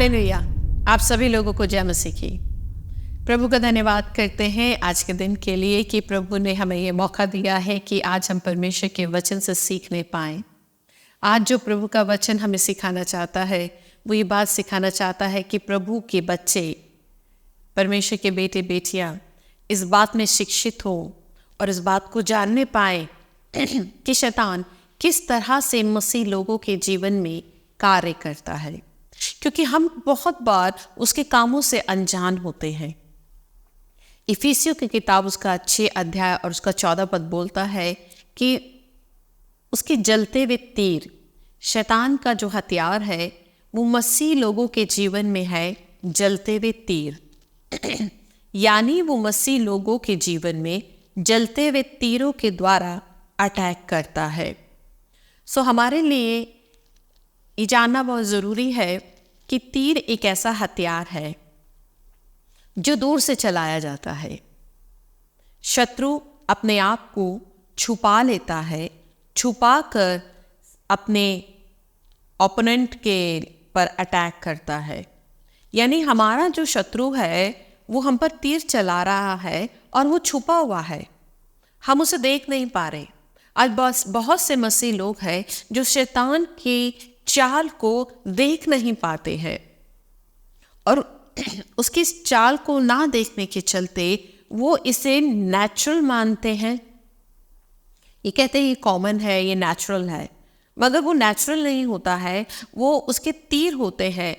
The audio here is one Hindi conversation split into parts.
हालेलुया। आप सभी लोगों को जय मसीह की। प्रभु का धन्यवाद करते हैं आज के दिन के लिए कि प्रभु ने हमें ये मौका दिया है कि आज हम परमेश्वर के वचन से सीखने पाएं। आज जो प्रभु का वचन हमें सिखाना चाहता है वो ये बात सिखाना चाहता है कि प्रभु के बच्चे, परमेश्वर के बेटे बेटियां इस बात में शिक्षित हो और इस बात को जानने पाए कि शैतान किस तरह से मसीह लोगों के जीवन में कार्य करता है, क्योंकि हम बहुत बार उसके कामों से अनजान होते हैं। इफिसियों की किताब उसका 6 अध्याय और उसका 14 पद बोलता है कि उसके जलते हुए तीर, शैतान का जो हथियार है वो मसीह लोगों के जीवन में है जलते हुए तीर यानी वो मसीह लोगों के जीवन में जलते हुए तीरों के द्वारा अटैक करता है। सो हमारे लिए ये जानना बहुत ज़रूरी है कि तीर एक ऐसा हथियार है जो दूर से चलाया जाता है। शत्रु अपने आप को छुपा लेता है, छुपा कर अपने ओपोनेंट के पर अटैक करता है। यानी हमारा जो शत्रु है वो हम पर तीर चला रहा है और वो छुपा हुआ है, हम उसे देख नहीं पा रहे। आज बहुत से मसीह लोग हैं जो शैतान की चाल को देख नहीं पाते हैं और उसकी चाल को ना देखने के चलते वो इसे नेचुरल मानते हैं। ये कहते हैं ये कॉमन है, ये नेचुरल है, मगर वो नेचुरल नहीं होता है, वो उसके तीर होते हैं।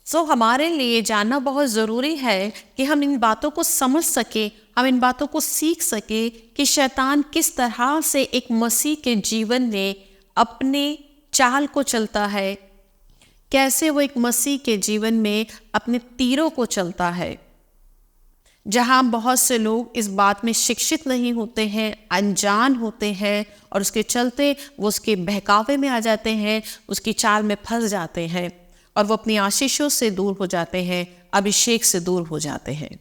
सो हमारे लिए जानना बहुत ज़रूरी है कि हम इन बातों को समझ सके, हम इन बातों को सीख सके कि शैतान किस तरह से एक मसीह के जीवन में अपने चाल को चलता है, कैसे वो एक मसीह के जीवन में अपने तीरों को चलता है। जहाँ बहुत से लोग इस बात में शिक्षित नहीं होते हैं, अनजान होते हैं और उसके चलते वो उसके बहकावे में आ जाते हैं, उसकी चाल में फंस जाते हैं और वो अपनी आशीषों से दूर हो जाते हैं, अभिषेक से दूर हो जाते हैं।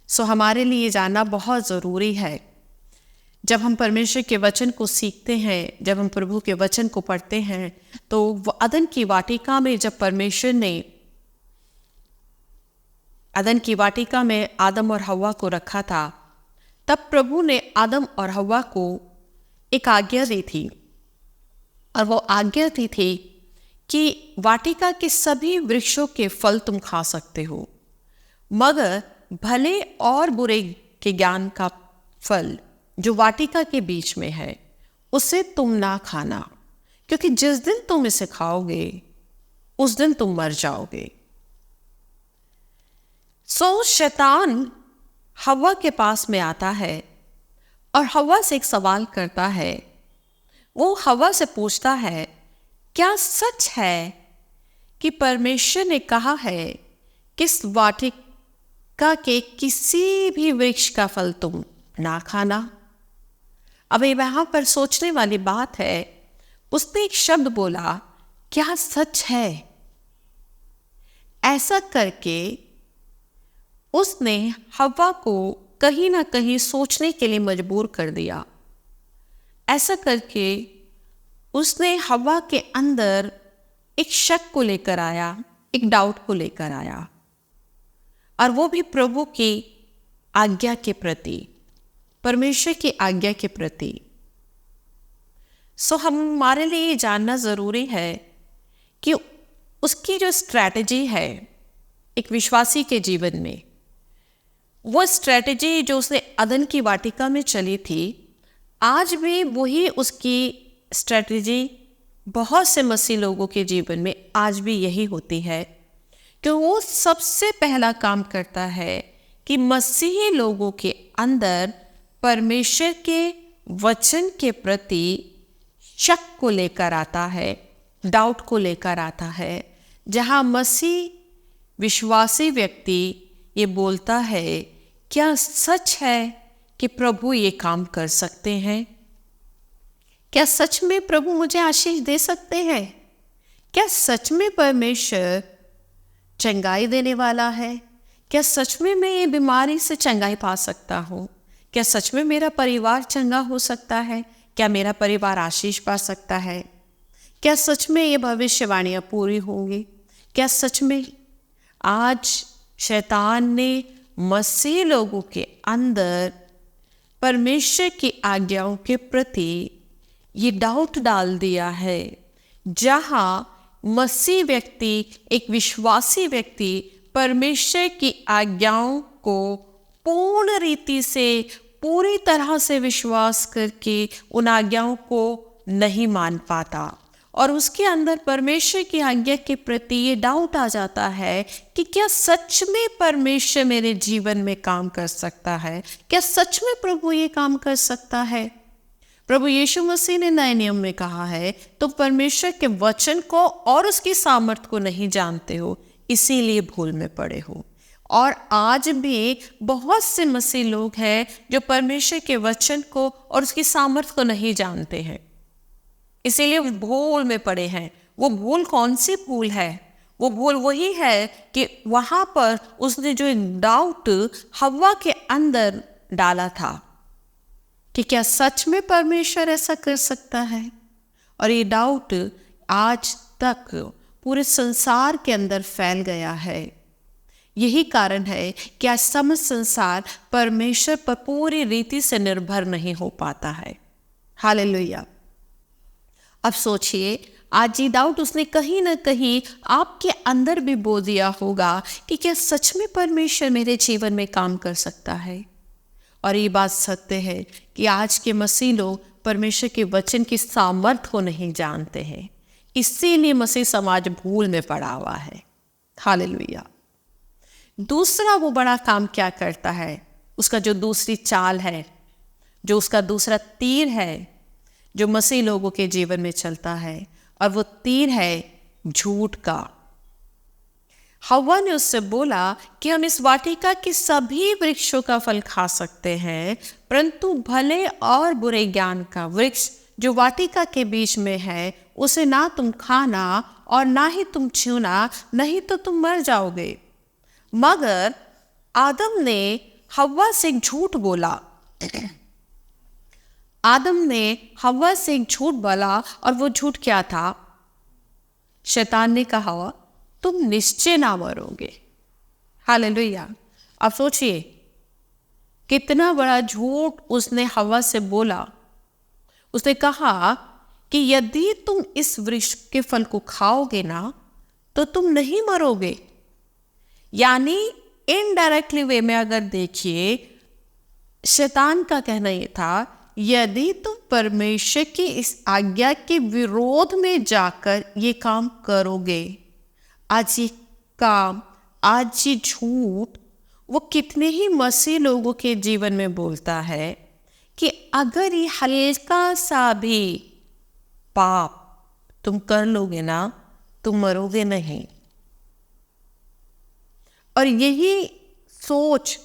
सो हमारे लिए जानना बहुत ज़रूरी है। जब हम परमेश्वर के वचन को सीखते हैं, जब हम प्रभु के वचन को पढ़ते हैं, तो वो अदन की वाटिका में जब परमेश्वर ने अदन की वाटिका में आदम और हव्वा को रखा था, तब प्रभु ने आदम और हव्वा को एक आज्ञा दी थी और वो आज्ञा दी थी कि वाटिका के सभी वृक्षों के फल तुम खा सकते हो, मगर भले और बुरे के ज्ञान का फल जो वाटिका के बीच में है उसे तुम ना खाना, क्योंकि जिस दिन तुम इसे खाओगे उस दिन तुम मर जाओगे। सो शैतान हव्वा के पास में आता है और हव्वा से एक सवाल करता है। वो हव्वा से पूछता है, क्या सच है कि परमेश्वर ने कहा है कि इस वाटिका के किसी भी वृक्ष का फल तुम ना खाना? अब वहां पर सोचने वाली बात है, उसने एक शब्द बोला, क्या सच है? ऐसा करके उसने हव्वा को कहीं ना कहीं सोचने के लिए मजबूर कर दिया। ऐसा करके उसने हव्वा के अंदर एक शक को लेकर आया, एक डाउट को लेकर आया, और वो भी प्रभु की आज्ञा के प्रति, परमेश्वर की आज्ञा के प्रति। सो हमारे लिए जानना ज़रूरी है कि उसकी जो स्ट्रैटेजी है एक विश्वासी के जीवन में, वो स्ट्रैटेजी जो उसने अदन की वाटिका में चली थी, आज भी वही उसकी स्ट्रैटेजी बहुत से मसीह लोगों के जीवन में आज भी यही होती है कि वो सबसे पहला काम करता है कि मसीही लोगों के अंदर परमेश्वर के वचन के प्रति शक को लेकर आता है, डाउट को लेकर आता है। जहाँ मसीह विश्वासी व्यक्ति ये बोलता है, क्या सच है कि प्रभु ये काम कर सकते हैं? क्या सच में प्रभु मुझे आशीष दे सकते हैं? क्या सच में परमेश्वर चंगाई देने वाला है? क्या सच में मैं ये बीमारी से चंगाई पा सकता हूँ? क्या सच में मेरा परिवार चंगा हो सकता है? क्या मेरा परिवार आशीष पा सकता है? क्या सच में ये भविष्यवाणियाँ पूरी होंगी? क्या सच में आज शैतान ने मसीह लोगों के अंदर परमेश्वर की आज्ञाओं के प्रति ये डाउट डाल दिया है? जहां मसीह व्यक्ति, एक विश्वासी व्यक्ति परमेश्वर की आज्ञाओं को पूर्ण रीति से, पूरी तरह से विश्वास करके उन आज्ञाओं को नहीं मान पाता, और उसके अंदर परमेश्वर की आज्ञा के प्रति ये डाउट आ जाता है कि क्या सच में परमेश्वर मेरे जीवन में काम कर सकता है? क्या सच में प्रभु ये काम कर सकता है? प्रभु यीशु मसीह ने नए नियम में कहा है, तो परमेश्वर के वचन को और उसकी सामर्थ्य को नहीं जानते हो, इसीलिए भूल में पड़े हो। और आज भी बहुत से मसीह लोग हैं जो परमेश्वर के वचन को और उसकी सामर्थ्य को नहीं जानते हैं, इसीलिए भूल में पड़े हैं। वो भूल कौन सी भूल है? वो भूल वही है कि वहां पर उसने जो एक डाउट हव्वा के अंदर डाला था कि क्या सच में परमेश्वर ऐसा कर सकता है। और ये डाउट आज तक पूरे संसार के अंदर फैल गया है। यही कारण है कि आज समस्त संसार परमेश्वर पर पूरी रीति से निर्भर नहीं हो पाता है। हालेलुया। अब सोचिए, आज ये डाउट उसने कहीं ना कहीं आपके अंदर भी बो दिया होगा कि क्या सच में परमेश्वर मेरे जीवन में काम कर सकता है। और ये बात सत्य है कि आज के मसीह लोग परमेश्वर के वचन की सामर्थ्य को नहीं जानते हैं, इसीलिए मसीह समाज भूल में पड़ा हुआ है। हालेलुया। दूसरा वो बड़ा काम क्या करता है, उसका जो दूसरी चाल है, जो उसका दूसरा तीर है, जो मसीह लोगों के जीवन में चलता है, और वो तीर है झूठ का। हव्वा ने उससे बोला कि हम इस वाटिका के सभी वृक्षों का फल खा सकते हैं, परंतु भले और बुरे ज्ञान का वृक्ष जो वाटिका के बीच में है, उसे ना तुम खाना और ना ही तुम छूना, नहीं तो तुम मर जाओगे। मगर आदम ने हव्वा से एक झूठ बोला। आदम ने हव्वा से एक झूठ बोला, और वो झूठ क्या था? शैतान ने कहा तुम निश्चय ना मरोगे। हालेलुया। अब सोचिए कितना बड़ा झूठ उसने हव्वा से बोला। उसने कहा कि यदि तुम इस वृक्ष के फल को खाओगे ना तो तुम नहीं मरोगे। यानी इनडायरेक्टली वे में अगर देखिए, शैतान का कहना यह था, यदि तुम परमेश्वर की इस आज्ञा के विरोध में जाकर ये काम करोगे, आज ये काम, आज ये झूठ वो कितने ही मसीह लोगों के जीवन में बोलता है कि अगर ये हल्का सा भी पाप तुम कर लोगे ना, तुम मरोगे नहीं। और यही सोच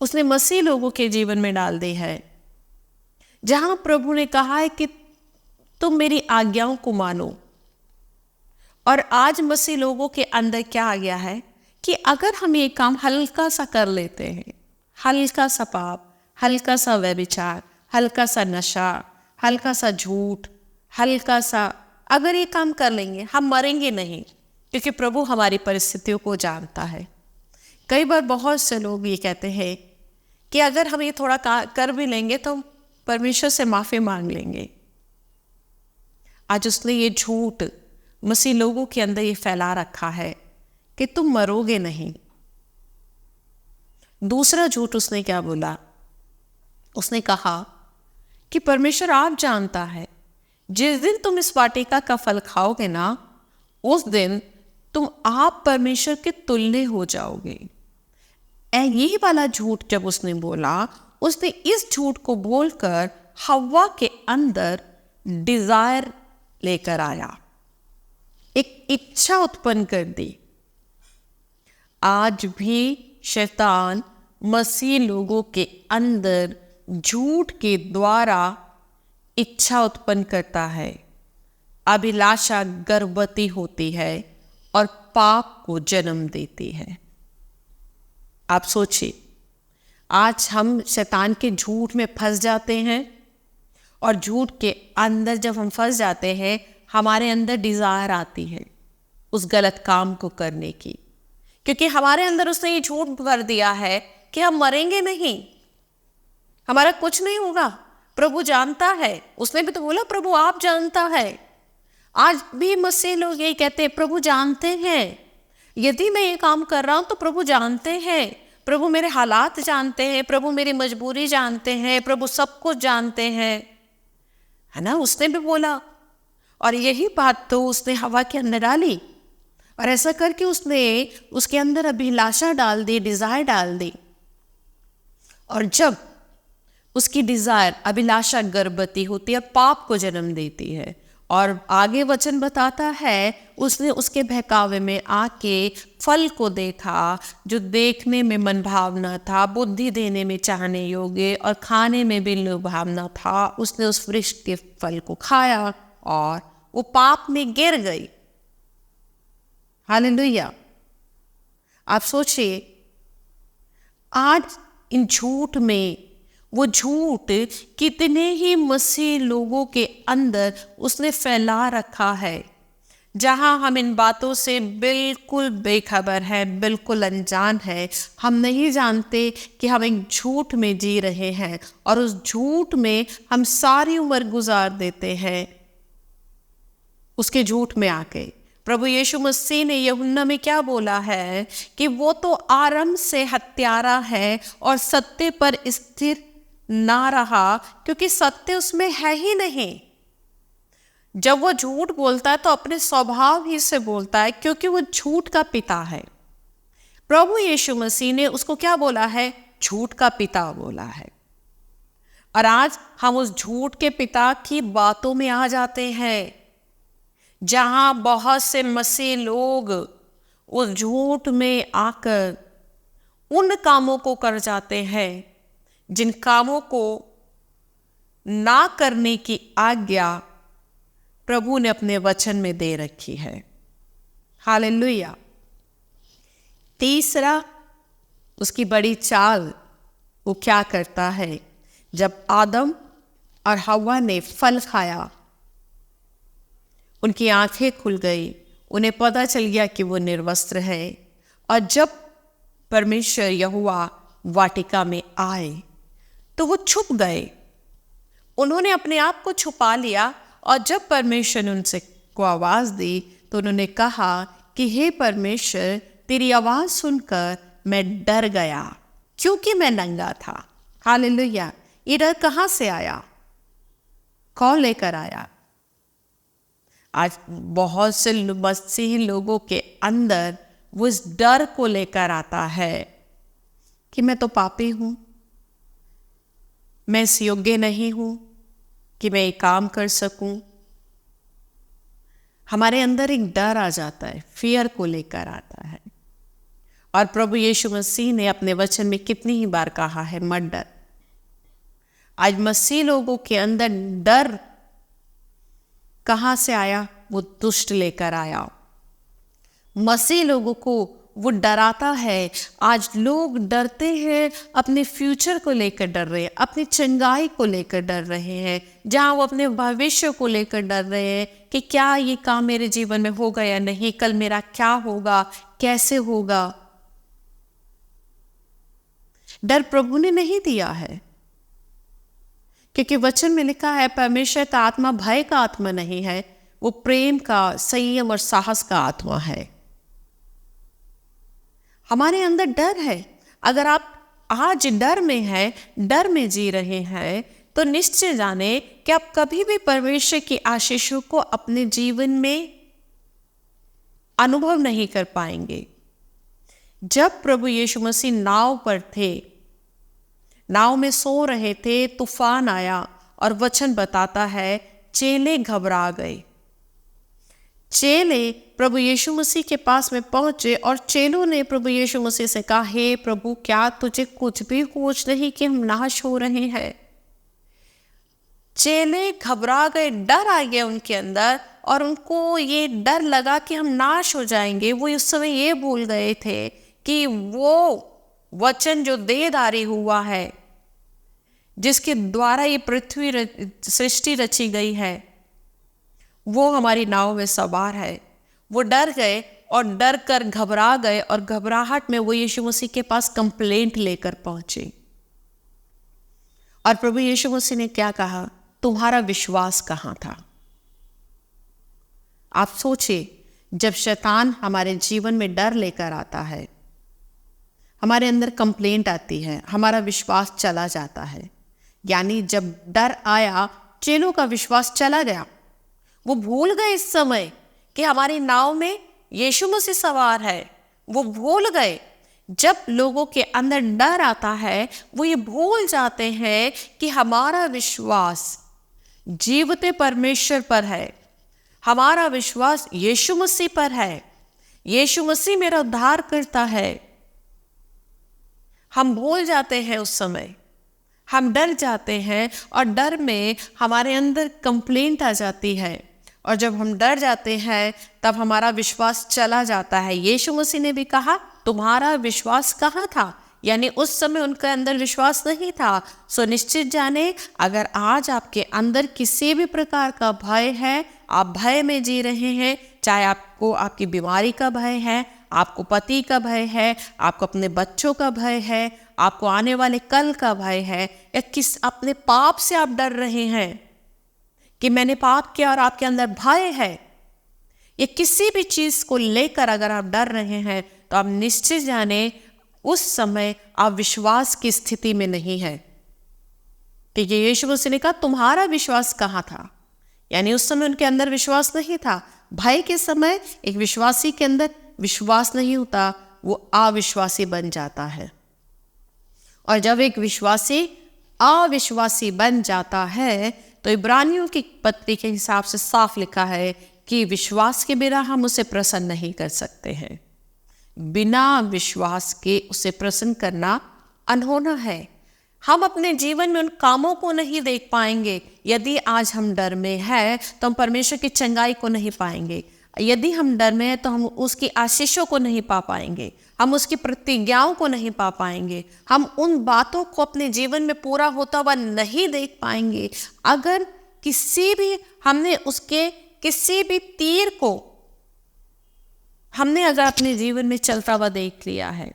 उसने मसीह लोगों के जीवन में डाल दी है, जहां प्रभु ने कहा है कि तुम मेरी आज्ञाओं को मानो। और आज मसीह लोगों के अंदर क्या आ गया है कि अगर हम ये काम हल्का सा कर लेते हैं, हल्का सा पाप, हल्का सा व्यभिचार, हल्का सा नशा, हल्का सा झूठ, हल्का सा, अगर ये काम कर लेंगे हम मरेंगे नहीं, क्योंकि प्रभु हमारी परिस्थितियों को जानता है। कई बार बहुत से लोग ये कहते हैं कि अगर हम ये थोड़ा कर भी लेंगे तो परमेश्वर से माफ़ी मांग लेंगे। आज उसने ये झूठ मसीह लोगों के अंदर ये फैला रखा है कि तुम मरोगे नहीं। दूसरा झूठ उसने क्या बोला? उसने कहा कि परमेश्वर आप जानता है, जिस दिन तुम इस वाटिका का फल खाओगे ना, उस दिन तुम आप परमेश्वर के तुल्य हो जाओगे। यही वाला झूठ जब उसने बोला, उसने इस झूठ को बोलकर हव्वा के अंदर डिजायर लेकर आया, एक इच्छा उत्पन्न कर दी। आज भी शैतान मसीह लोगों के अंदर झूठ के द्वारा इच्छा उत्पन्न करता है। अभिलाषा गर्भवती होती है और पाप को जन्म देती है। आप सोचिए, आज हम शैतान के झूठ में फंस जाते हैं, और झूठ के अंदर जब हम फंस जाते हैं, हमारे अंदर डिज़ायर आती है, उस गलत काम को करने की, क्योंकि हमारे अंदर उसने ये झूठ भर दिया है कि हम मरेंगे नहीं, हमारा कुछ नहीं होगा। प्रभु जानता है, उसने भी तो बोला प्रभु आप जानता है। आज भी मसीह लोग यही कहते हैं, प्रभु जानते हैं, यदि मैं ये काम कर रहा हूं तो प्रभु जानते हैं, प्रभु मेरे हालात जानते हैं, प्रभु मेरी मजबूरी जानते हैं, प्रभु सब कुछ जानते हैं, है ना। उसने भी बोला, और यही बात तो उसने हवा के अंदर डाली, और ऐसा करके उसने उसके अंदर अभिलाषा डाल दी, डिजायर डाल दी। और जब उसकी डिजायर, अभिलाषा गर्भवती होती है, पाप को जन्म देती है। और आगे वचन बताता है उसने उसके बहकावे में आके फल को देखा जो देखने में मनभावना था, बुद्धि देने में चाहने योग्य और खाने में भी लुभावना था। उसने उस वृक्ष के फल को खाया और वो पाप में गिर गई। हालेलुया। आप सोचिए, आज इन झूठ में, वो झूठ कितने ही मसीह लोगों के अंदर उसने फैला रखा है, जहां हम इन बातों से बिल्कुल बेखबर है, बिल्कुल अनजान है। हम नहीं जानते कि हम एक झूठ में जी रहे हैं और उस झूठ में हम सारी उम्र गुजार देते हैं। उसके झूठ में आके प्रभु यीशु मसीह ने यूहन्ना में क्या बोला है कि वो तो आरंभ से हत्यारा है और सत्य पर स्थिर ना रहा, क्योंकि सत्य उसमें है ही नहीं। जब वो झूठ बोलता है तो अपने स्वभाव ही से बोलता है, क्योंकि वो झूठ का पिता है। प्रभु यीशु मसीह ने उसको क्या बोला है? झूठ का पिता बोला है। और आज हम उस झूठ के पिता की बातों में आ जाते हैं, जहां बहुत से मसीह लोग उस झूठ में आकर उन कामों को कर जाते हैं जिन कामों को ना करने की आज्ञा प्रभु ने अपने वचन में दे रखी है। हालेलुया। तीसरा, उसकी बड़ी चाल, वो क्या करता है? जब आदम और हव्वा ने फल खाया, उनकी आंखें खुल गई, उन्हें पता चल गया कि वो निर्वस्त्र है। और जब परमेश्वर यहोवा वाटिका में आए तो वो छुप गए, उन्होंने अपने आप को छुपा लिया। और जब परमेश्वर ने उनसे को आवाज दी तो उन्होंने कहा कि हे परमेश्वर, तेरी आवाज सुनकर मैं डर गया, क्योंकि मैं नंगा था। हालेलुया। ये डर कहां से आया? कौन लेकर आया? आज बहुत से मसीही लोगों के अंदर वो इस डर को लेकर आता है कि मैं तो पापी हूं, मैं इस योग्य नहीं हूं कि मैं ये काम कर सकूं। हमारे अंदर एक डर आ जाता है, फियर को लेकर आता है। और प्रभु यीशु मसीह ने अपने वचन में कितनी ही बार कहा है, मत डर। आज मसीह लोगों के अंदर डर कहां से आया? वो दुष्ट लेकर आया। मसीह लोगों को वो डराता है। आज लोग डरते हैं, अपने फ्यूचर को लेकर डर रहे हैं, अपनी चंगाई को लेकर डर रहे हैं, जहां वो अपने भविष्य को लेकर डर रहे हैं कि क्या ये काम मेरे जीवन में होगा या नहीं, कल मेरा क्या होगा, कैसे होगा। डर प्रभु ने नहीं दिया है, क्योंकि वचन में लिखा है परमेश्वर का आत्मा भय का आत्मा नहीं है, वो प्रेम का, संयम और साहस का आत्मा है। हमारे अंदर डर है। अगर आप आज डर में हैं, डर में जी रहे हैं, तो निश्चय जाने कि आप कभी भी परमेश्वर की आशीषों को अपने जीवन में अनुभव नहीं कर पाएंगे। जब प्रभु यीशु मसीह नाव पर थे, नाव में सो रहे थे, तूफान आया और वचन बताता है चेले घबरा गए। चेले प्रभु यीशु मसीह के पास में पहुंचे और चेलों ने प्रभु यीशु मसीह से कहा, हे प्रभु, क्या तुझे कुछ भी होश नहीं कि हम नाश हो रहे हैं? चेले घबरा गए, डर आ गया उनके अंदर और उनको ये डर लगा कि हम नाश हो जाएंगे। वो उस समय ये भूल गए थे कि वो वचन जो देहधारी हुआ है, जिसके द्वारा ये पृथ्वी सृष्टि रची गई है, वो हमारी नाव में सवार है। वो डर गए और डर कर घबरा गए, और घबराहट में वो यीशु मसीह के पास कंप्लेंट लेकर पहुंचे। और प्रभु यीशु मसीह ने क्या कहा? तुम्हारा विश्वास कहाँ था? आप सोचिए, जब शैतान हमारे जीवन में डर लेकर आता है, हमारे अंदर कंप्लेंट आती है, हमारा विश्वास चला जाता है। यानी जब डर आया, चेलों का विश्वास चला गया। वो भूल गए इस समय कि हमारी नाव में यीशु मसीह सवार है। वो भूल गए। जब लोगों के अंदर डर आता है, वो ये भूल जाते हैं कि हमारा विश्वास जीवते परमेश्वर पर है, हमारा विश्वास यीशु मसीह पर है, यीशु मसीह मेरा उद्धार करता है। हम भूल जाते हैं उस समय, हम डर जाते हैं, और डर में हमारे अंदर कंप्लेंट आ जाती है, और जब हम डर जाते हैं तब हमारा विश्वास चला जाता है। यीशु मसीह ने भी कहा, तुम्हारा विश्वास कहाँ था? यानी उस समय उनके अंदर विश्वास नहीं था। सो निश्चित जाने, अगर आज आपके अंदर किसी भी प्रकार का भय है, आप भय में जी रहे हैं, चाहे आपको आपकी बीमारी का भय है, आपको पति का भय है, आपको अपने बच्चों का भय है, आपको आने वाले कल का भय है, या किस अपने पाप से आप डर रहे हैं कि मैंने पाप किया और आपके अंदर भय है, या किसी भी चीज को लेकर अगर आप डर रहे हैं, तो आप निश्चित जाने उस समय आप विश्वास की स्थिति में नहीं है। क्योंकि यीशु मसीह ने कहा, तुम्हारा विश्वास कहाँ था? यानी उस समय उनके अंदर विश्वास नहीं था। भय के समय एक विश्वासी के अंदर विश्वास नहीं होता, वो अविश्वासी बन जाता है। और जब एक विश्वासी अविश्वासी बन जाता है, तो इब्रानियों की पत्री के हिसाब से साफ लिखा है कि विश्वास के बिना हम उसे प्रसन्न नहीं कर सकते हैं। बिना विश्वास के उसे प्रसन्न करना अनहोना है। हम अपने जीवन में उन कामों को नहीं देख पाएंगे। यदि आज हम डर में है, तो हम परमेश्वर की चंगाई को नहीं पाएंगे। यदि हम डर में है, तो हम उसकी आशीषों को नहीं पा पाएंगे, हम उसकी प्रतिज्ञाओं को नहीं पा पाएंगे, हम उन बातों को अपने जीवन में पूरा होता हुआ नहीं देख पाएंगे। अगर हमने उसके किसी भी तीर को हमने अगर अपने जीवन में चलता हुआ देख लिया है,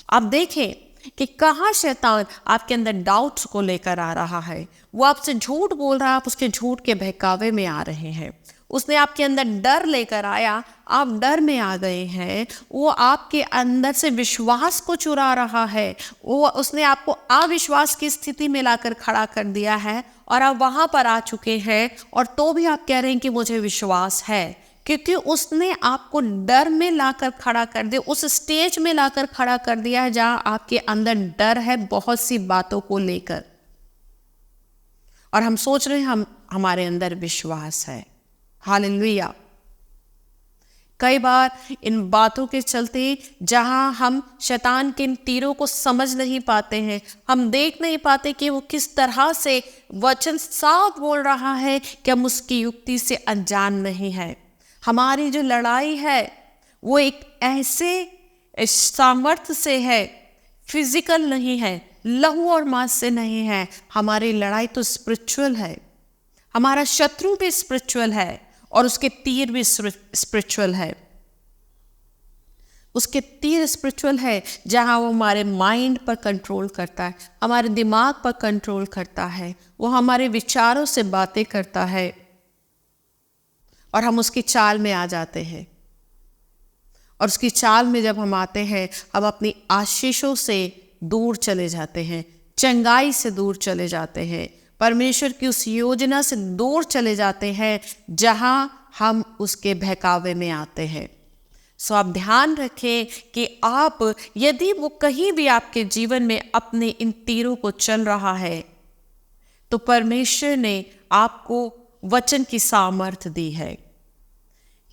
आप देखें कि कहाँ शैतान आपके अंदर डाउट्स को लेकर आ रहा है। वो आपसे झूठ बोल रहा है, आप उसके झूठ के बहकावे में आ रहे हैं। उसने आपके अंदर डर लेकर आया, आप डर में आ गए हैं। वो आपके अंदर से विश्वास को चुरा रहा है। उसने आपको अविश्वास की स्थिति में लाकर खड़ा कर दिया है, और आप वहाँ पर आ चुके हैं, और तो भी आप कह रहे हैं कि मुझे विश्वास है। क्योंकि उसने आपको डर में लाकर खड़ा कर दिया, उस स्टेज में लाकर खड़ा कर दिया है जहाँ आपके अंदर डर है बहुत सी बातों को लेकर, और हम सोच रहे हैं हमारे अंदर विश्वास है। हालेलुया। कई बार इन बातों के चलते जहां हम शैतान के इन तीरों को समझ नहीं पाते हैं, हम देख नहीं पाते कि वो किस तरह से वचन साफ बोल रहा है, कि हम उसकी युक्ति से अनजान नहीं है। हमारी जो लड़ाई है वो एक ऐसे सामर्थ्य से है, फिजिकल नहीं है, लहू और मांस से नहीं है। हमारी लड़ाई तो स्पिरिचुअल है। हमारा शत्रु भी स्पिरिचुअल है, और उसके तीर भी स्पिरिचुअल है। उसके तीर स्पिरिचुअल है, जहां वो हमारे माइंड पर कंट्रोल करता है, हमारे दिमाग पर कंट्रोल करता है, वो हमारे विचारों से बातें करता है, और हम उसकी चाल में आ जाते हैं। और उसकी चाल में जब हम आते हैं, हम अपनी आशीषों से दूर चले जाते हैं, चंगाई से दूर चले जाते हैं, परमेश्वर की उस योजना से दूर चले जाते हैं जहां हम उसके बहकावे में आते हैं। सो आप ध्यान रखें कि आप यदि वो कहीं भी आपके जीवन में अपने इन तीरों को चल रहा है, तो परमेश्वर ने आपको वचन की सामर्थ दी है।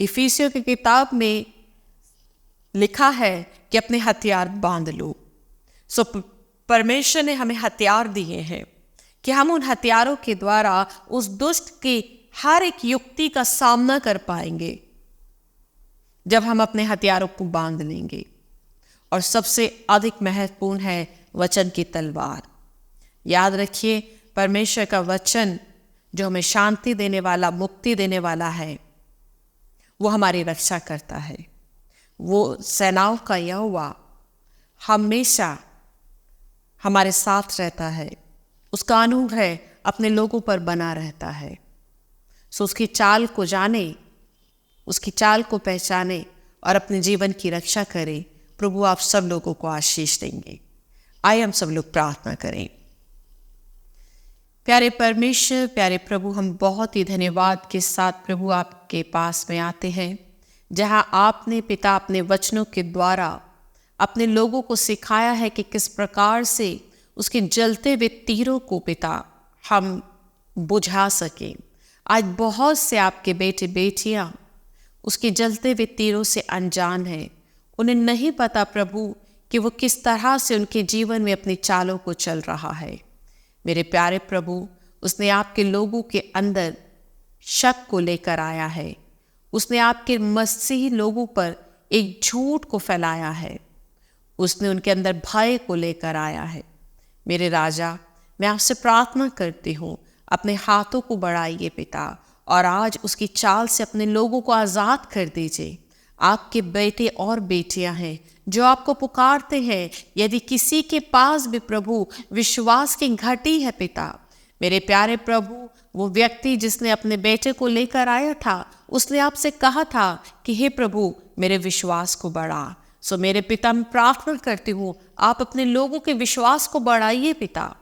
इफिसियों की किताब में लिखा है कि अपने हथियार बांध लो। सो परमेश्वर ने हमें हथियार दिए हैं कि हम उन हथियारों के द्वारा उस दुष्ट की हर एक युक्ति का सामना कर पाएंगे, जब हम अपने हथियारों को बांध लेंगे। और सबसे अधिक महत्वपूर्ण है वचन की तलवार। याद रखिए, परमेश्वर का वचन जो हमें शांति देने वाला, मुक्ति देने वाला है, वो हमारी रक्षा करता है। वो सेनाओं का यहोवा हमेशा हमारे साथ रहता है। उसका अनुग्रह अपने लोगों पर बना रहता है। सो उसकी चाल को जाने, उसकी चाल को पहचाने और अपने जीवन की रक्षा करें। प्रभु आप सब लोगों को आशीष देंगे। आइए हम सब लोग प्रार्थना करें। प्यारे परमेश्वर, प्यारे प्रभु, हम बहुत ही धन्यवाद के साथ प्रभु आपके पास में आते हैं, जहां आपने पिता अपने वचनों के द्वारा अपने लोगों को सिखाया है कि किस प्रकार से उसके जलते हुए तीरों को पिता हम बुझा सकें। आज बहुत से आपके बेटे बेटियां उसके जलते हुए तीरों से अनजान हैं। उन्हें नहीं पता प्रभु कि वो किस तरह से उनके जीवन में अपनी चालों को चल रहा है। मेरे प्यारे प्रभु, उसने आपके लोगों के अंदर शक को लेकर आया है। उसने आपके मसीही लोगों पर एक झूठ को फैलाया है। उसने उनके अंदर भय को लेकर आया है। मेरे राजा, मैं आपसे प्रार्थना करती हूँ, अपने हाथों को बढ़ाइए पिता, और आज उसकी चाल से अपने लोगों को आज़ाद कर दीजिए। आपके बेटे और बेटियां हैं जो आपको पुकारते हैं। यदि किसी के पास भी प्रभु विश्वास की घटी है पिता, मेरे प्यारे प्रभु, वो व्यक्ति जिसने अपने बेटे को लेकर आया था, उसने आपसे कहा था कि हे प्रभु मेरे विश्वास को बढ़ा। सो मेरे पिता, मैं प्रार्थना करती हूँ, आप अपने लोगों के विश्वास को बढ़ाइए पिता।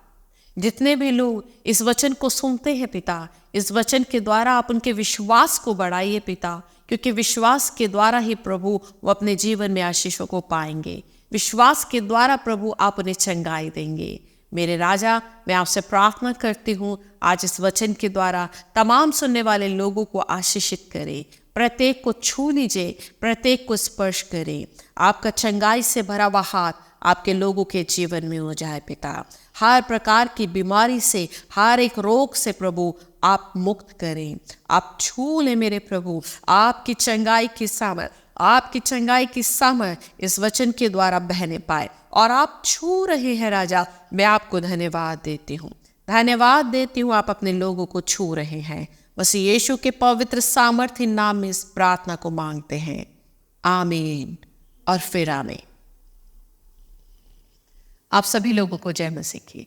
जितने भी लोग इस वचन को सुनते हैं पिता, इस वचन के द्वारा आप उनके विश्वास को बढ़ाइए पिता, क्योंकि विश्वास के द्वारा ही प्रभु वो अपने जीवन में आशीषों को पाएंगे। विश्वास के द्वारा प्रभु आप उन्हें चंगाई देंगे। मेरे राजा, मैं आपसे प्रार्थना करती हूँ, आज इस वचन के द्वारा तमाम सुनने वाले लोगों को आशीषित करें। प्रत्येक को छू लीजिए, प्रत्येक को स्पर्श करें। आपका चंगाई से भरा हुआ हाथ आपके लोगों के जीवन में हो जाए पिता। हर प्रकार की बीमारी से, हर एक रोग से प्रभु आप मुक्त करें। आप छू लें मेरे प्रभु। आपकी चंगाई की सामर्थ, आपकी चंगाई की सामर्थ इस वचन के द्वारा बहने पाए, और आप छू रहे हैं राजा। मैं आपको धन्यवाद देती हूँ, धन्यवाद देती हूँ। आप अपने लोगों को छू रहे हैं। मसीह यीशु के पवित्र सामर्थ्य नाम में इस प्रार्थना को मांगते हैं, आमीन और फिर आमीन। आप सभी लोगों को जय मसीह की।